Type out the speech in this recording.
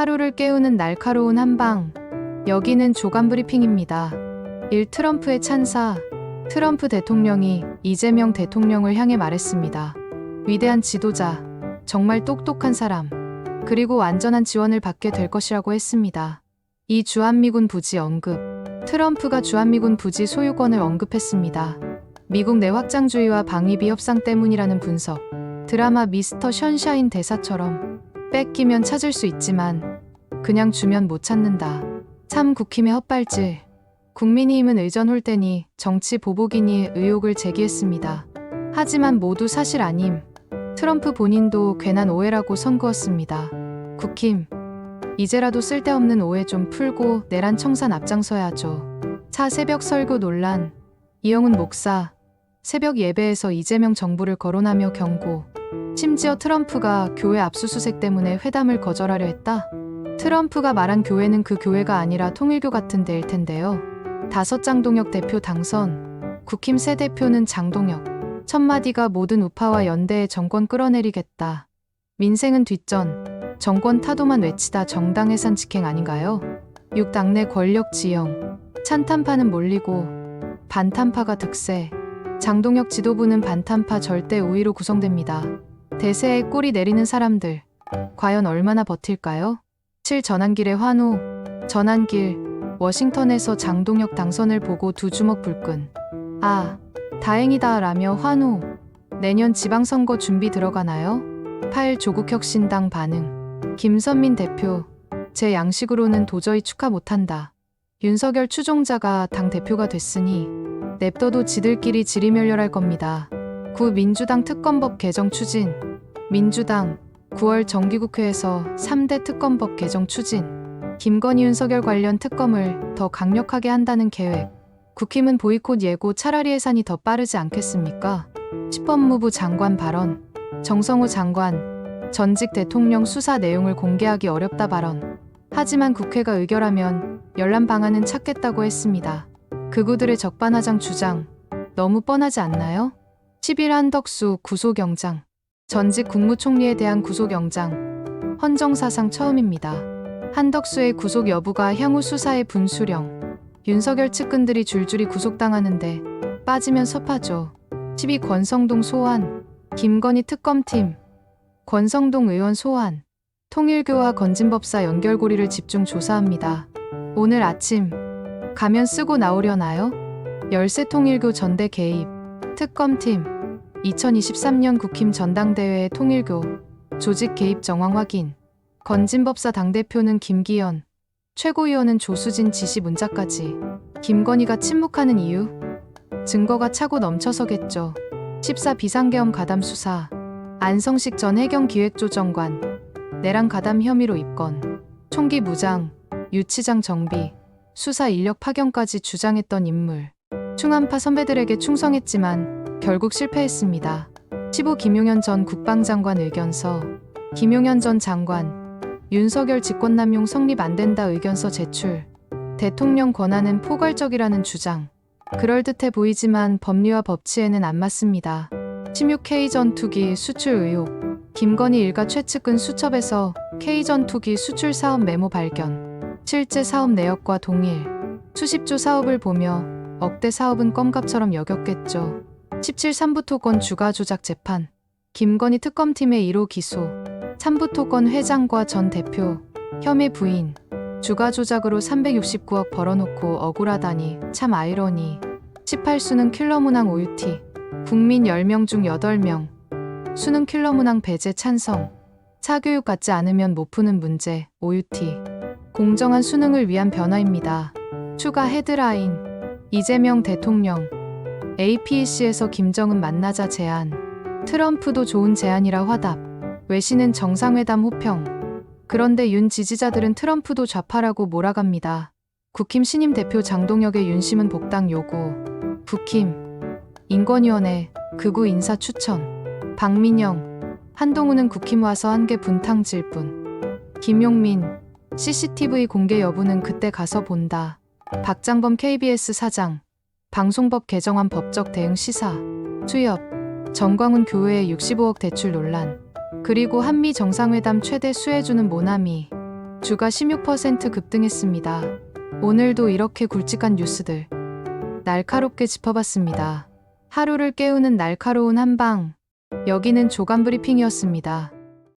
하루를 깨우는 날카로운 한방. 여기는 조간 브리핑입니다. 1. 트럼프의 찬사. 트럼프 대통령이 이재명 대통령을 향해 말했습니다. 위대한 지도자, 정말 똑똑한 사람, 그리고 완전한 지원을 받게 될 것이라고 했습니다. 2. 주한미군 부지 언급. 트럼프가 주한미군 부지 소유권을 언급했습니다. 미국 내 확장주의와 방위비 협상 때문이라는 분석. 드라마 미스터 션샤인 대사처럼 뺏기면 찾을 수 있지만 그냥 주면 못 찾는다. 3. 국힘의 헛발질. 국민의힘은 의전 홀대니 정치 보복이니 의혹을 제기했습니다. 하지만 모두 사실 아님. 트럼프 본인도 괜한 오해라고 선그었습니다. 국힘, 이제라도 쓸데없는 오해 좀 풀고 내란 청산 앞장서야죠. 4. 새벽 설교 논란. 이영훈 목사, 새벽 예배에서 이재명 정부를 거론하며 경고. 심지어 트럼프가 교회 압수수색 때문에 회담을 거절하려 했다. 트럼프가 말한 교회는 그 교회가 아니라 통일교 같은 데일 텐데요. 5. 장동혁 대표 당선. 국힘 새 대표는 장동혁. 첫마디가 모든 우파와 연대해 정권 끌어내리겠다. 민생은 뒷전, 정권 타도만 외치다 정당 해산 직행 아닌가요? 6. 당내 권력 지형. 찬탄파는 몰리고 반탄파가 득세. 장동혁 지도부는 반탄파 절대 우위로 구성됩니다. 대세에 꼬리 내리는 사람들, 과연 얼마나 버틸까요? 7. 전환길의 환호. 전환길, 워싱턴에서 장동혁 당선을 보고 두 주먹 불끈. 아, 다행이다 라며 환호. 내년 지방선거 준비 들어가나요? 8. 조국혁신당 반응. 김선민 대표, 제 양식으로는 도저히 축하 못한다. 윤석열 추종자가 당대표가 됐으니 냅둬도 지들끼리 지리멸렬할 겁니다. 9. 민주당 특검법 개정 추진. 민주당 9월 정기국회에서 3대 특검법 개정 추진. 김건희 윤석열 관련 특검을 더 강력하게 한다는 계획. 국힘은 보이콧 예고 차라리 해산이 더 빠르지 않겠습니까? 10. 법무부 장관 발언. 정성호 장관, 전직 대통령 수사 내용을 공개하기 어렵다 발언. 하지만 국회가 의결하면 열람 방안은 찾겠다고 했습니다. 극우들의 적반하장 주장, 너무 뻔하지 않나요? 11. 한덕수 구속영장. 전직 국무총리에 대한 구속영장. 헌정사상 처음입니다. 한덕수의 구속 여부가 향후 수사의 분수령. 윤석열 측근들이 줄줄이 구속당하는데 빠지면 섭하죠. 12. 권성동 소환. 김건희 특검팀. 권성동 의원 소환. 통일교와 건진법사 연결고리를 집중 조사합니다. 오늘 아침 가면 쓰고 나오려나요? 열세 통일교 전대 개입. 특검팀. 2023년 국힘 전당대회의 통일교 조직 개입 정황 확인. 건진법사 당대표는 김기현, 최고위원은 조수진 지시 문자까지. 김건희가 침묵하는 이유? 증거가 차고 넘쳐서겠죠. 14. 비상계엄 가담 수사. 안성식 전 해경기획조정관 내란 가담 혐의로 입건. 총기 무장, 유치장 정비, 수사 인력 파견까지 주장했던 인물. 충암파 선배들에게 충성했지만 결국 실패했습니다. 15. 김용현 전 국방장관 의견서. 김용현 전 장관, 윤석열 직권남용 성립 안 된다 의견서 제출. 대통령 권한은 포괄적이라는 주장. 그럴듯해 보이지만 법리와 법치에는 안 맞습니다. 16. K전투기 수출 의혹. 김건희 일가 최측근 수첩에서 K전투기 수출 사업 메모 발견. 실제 사업 내역과 동일. 수십조 사업을 보며 억대 사업은 껌값처럼 여겼겠죠. 17. 삼부토건 주가 조작 재판. 김건희 특검팀의 1호 기소. 삼부토건 회장과 전 대표 혐의 부인. 주가 조작으로 369억 벌어놓고 억울하다니 참 아이러니. 18. 수능 킬러 문항 OUT. 국민 10명 중 8명. 수능 킬러 문항 배제 찬성. 사교육 받지 않으면 못 푸는 문제 OUT. 공정한 수능을 위한 변화입니다. 추가 헤드라인. 이재명 대통령. APEC에서 김정은 만나자 제안. 트럼프도 좋은 제안이라 화답. 외신은 정상회담 호평. 그런데 윤 지지자들은 트럼프도 좌파라고 몰아갑니다. 국힘 신임 대표 장동혁의 윤심은 복당 요구. 국힘. 인권위원회 극우 인사 추천. 박민영. 한동훈은 국힘 와서 한 개 분탕질 뿐. 김용민. CCTV 공개 여부는 그때 가서 본다. 박장범 KBS 사장. 방송법 개정안 법적 대응 시사. 수협. 정광훈 교회의 65억 대출 논란. 그리고 한미 정상회담 최대 수혜주는 모나미. 주가 16% 급등했습니다. 오늘도 이렇게 굵직한 뉴스들 날카롭게 짚어봤습니다. 하루를 깨우는 날카로운 한방. 여기는 조간 브리핑이었습니다.